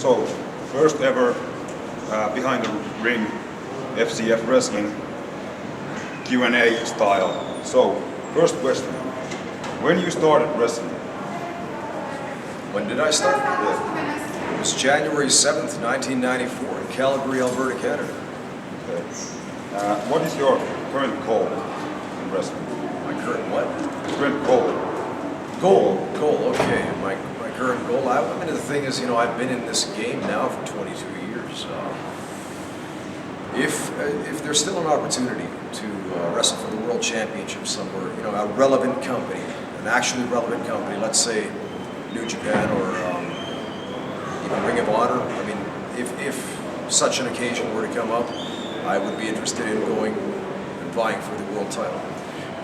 So, first ever behind the ring FCF wrestling Q&A style. So, first question: when you started wrestling? When did I start? It was January 7th, 1994 in Calgary, Alberta, Canada. Okay. What is your current goal in wrestling? My current what? Current goal. Goal, okay. My current goal, I mean, the thing is, I've been in this game now for 22 years. If there's still an opportunity to wrestle for the World Championship somewhere, a relevant company, an actually relevant company, let's say New Japan or Ring of Honor, I mean, if such an occasion were to come up, I would be interested in going and vying for the world title.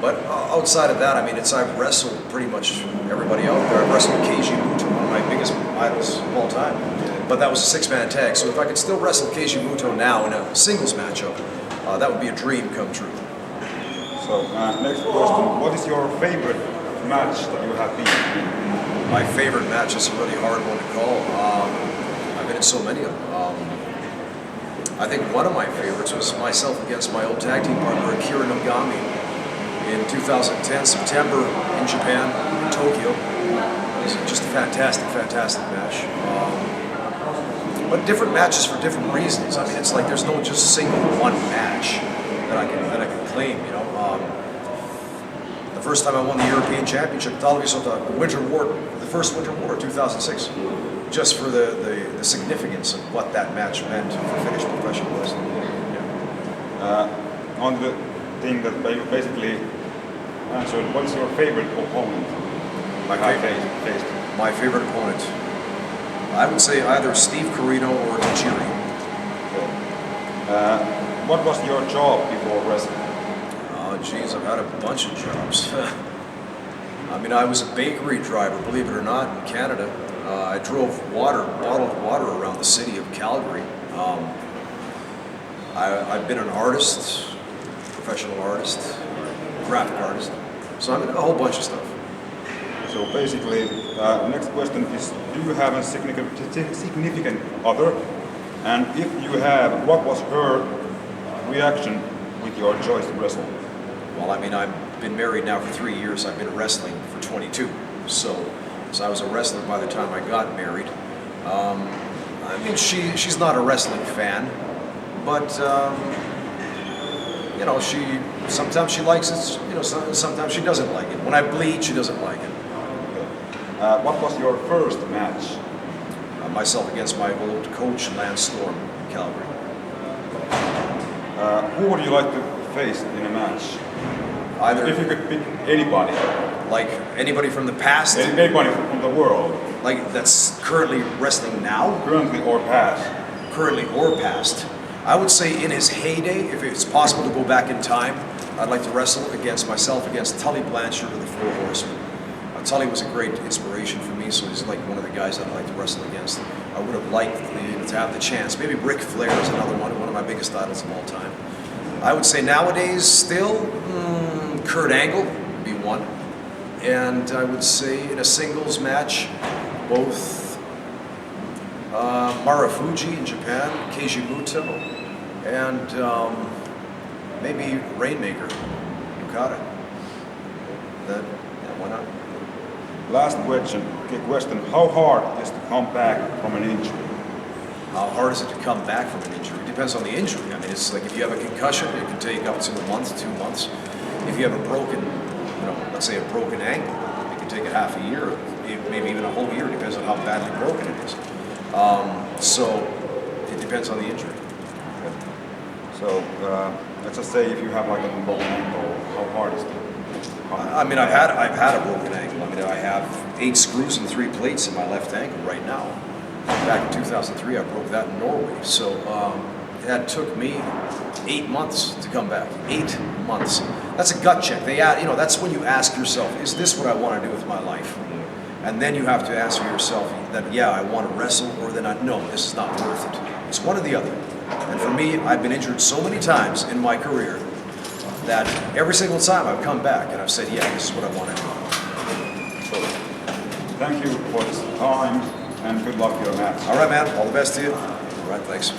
But outside of that, I mean, I've wrestled pretty much everybody out there. I've wrestled Keiji Muto, one of my biggest idols of all time. But that was a six-man tag, so if I could still wrestle Keiji Muto now in a singles matchup, that would be a dream come true. So, next question: what is your favorite match that you have been in? My favorite match is a really hard one to call. I've been in so many of them. I think one of my favorites was myself against my old tag team partner, Akira Nogami, in 2010, September, in Japan, in Tokyo. It was just a fantastic match. But different matches for different reasons. I mean, it's like there's no just single one match that I can claim. The first time I won the European Championship, the first Winter War, 2006, just for the significance of what that match meant for Finnish professional wrestling. Yeah. On the thing that you basically answered, what is your favorite opponent? My favorite opponent, I would say either Steve Corino or Tajiri. What was your job before wrestling? Oh, geez, I've had a bunch of jobs. I mean, I was a bakery driver, believe it or not, in Canada. I drove bottled water around the city of Calgary. I've been an artist, professional artist, graphic artist. So I'm in a whole bunch of stuff. So basically, next question is: do you have a significant other? And if you have, what was her reaction with your choice to wrestle? Well, I mean, I've been married now for 3 years. I've been wrestling for 22. So I was a wrestler by the time I got married. I mean, she's not a wrestling fan, but sometimes she likes it. Sometimes she doesn't like it. When I bleed, she doesn't like it. What was your first match? Myself against my old coach, Lance Storm, in Calgary. Who would you like to face in a match? Either, if you could pick anybody. Like anybody from the past? Anybody from the world. Like that's currently wrestling now? Currently or past? Currently or past. I would say in his heyday, if it's possible to go back in time, I'd like to wrestle against Tully Blanchard of the Four Horsemen. Tully was a great inspiration for me, so he's like one of the guys I'd like to wrestle against. I would have liked to have the chance. Maybe Ric Flair is another one of my biggest idols of all time. I would say nowadays still, Kurt Angle would be one. And I would say in a singles match, both Marufuji in Japan, Keiji Muto, and maybe Rainmaker, Okada. Why not? Last question. How hard is to come back from an injury? How hard is it to come back from an injury? It depends on the injury. I mean, it's like if you have a concussion, it can take up to a month, 2 months. If you have a broken, let's say a broken ankle, it can take a half a year, maybe even a whole year, depends on how badly broken it is. So it depends on the injury. So let's just say if you have like a broken ankle, how hard is it? I mean, I've had a broken ankle. I mean, I have 8 screws and 3 plates in my left ankle right now. Back in 2003, I broke that in Norway. So that took me 8 months to come back. 8 months. That's a gut check. That's when you ask yourself, is this what I want to do with my life? And then you have to answer yourself that, yeah, I want to wrestle, or then no, this is not worth it. It's one or the other. And for me, I've been injured so many times in my career that every single time I've come back and I've said, yeah, this is what I want to do. So, thank you for this time. and good luck to your match. All right, man. All the best to you. All right, thanks.